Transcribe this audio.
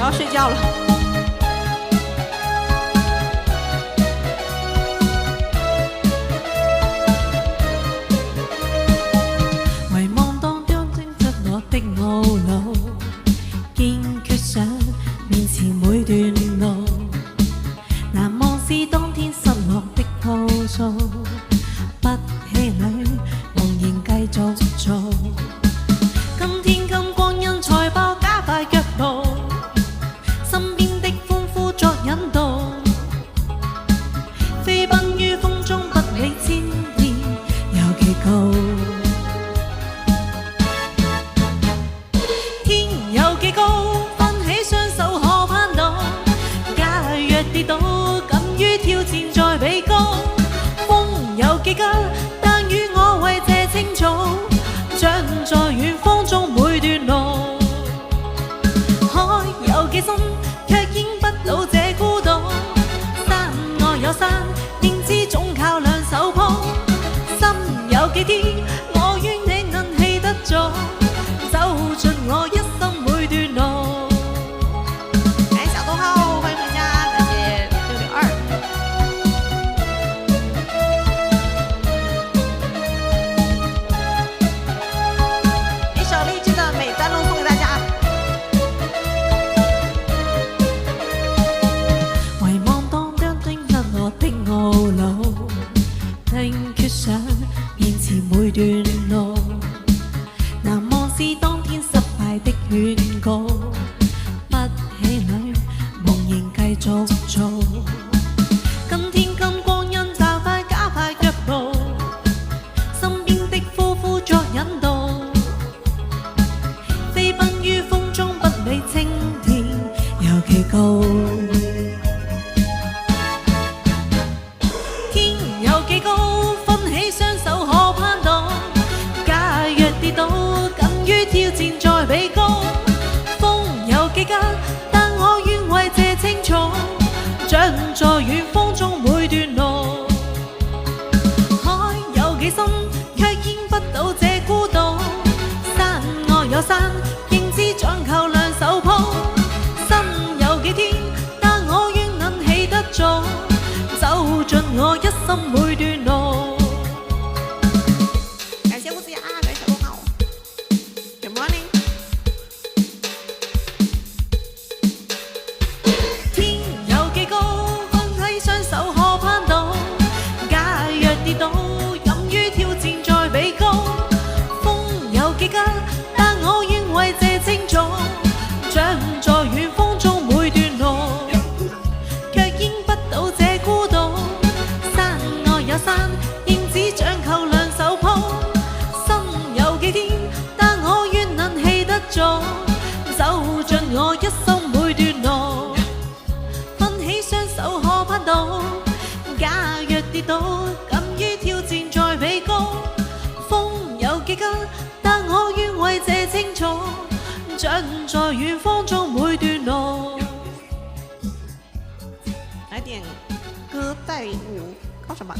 要睡觉了。遺忘當中精出我的懊惱，堅決想面前每段路，難忘是當天失落的鋪數，不氣餒仍然繼續做。今天今光陰財報加快腳步，身邊的歡呼作引導，飛奔於風中不理千年有幾高。天有幾高，奮起雙手可攀到，假若跌倒，敢於挑戰再比高。風有幾急，但與我為這青草，像在遠方中每段路。海有幾深，卻淹不到這孤島。山外有山，認知總靠兩手抱。心有幾天，我願你能記得咗，走盡我一生每段路。哎，小逗号，欢迎回家，感谢602。一首励志的《每段路》送给大家。遺忘當將精出我的懊惱，聽決想面前每段路，難忘是當天失敗的勸告，不氣餒夢仍繼續做。今天今光陰驟快加快腳步，身邊的呼呼作引導，飛奔於風中不理青天有幾高。天有幾高，奮起雙手可攀到，假若跌倒，敢於挑戰再比高。風有幾急，但我願為這青草，像在遠方中每段路。海有幾深，卻淹不到這孤島。山外有山，認知掌靠兩手抱。身有幾天，但我願能起得早，走盡我一生每段路。感谢吴子雅，感谢小逗号。Good morning。天有幾高，奮起雙手可攀到，假若跌倒，敢於挑戰再比高。風有幾急，但我願為這青草，像在遠方中每段路，卻淹不到這孤島。山外有山，認知掌靠兩手抱。心有幾天，但我願能起得早，走盡我一生每段路。奮起雙手可攀到，假若跌倒，敢於挑戰再比高。風有幾急，但我願為這青草，像在遠方中每段路。来点歌带舞，搞什么？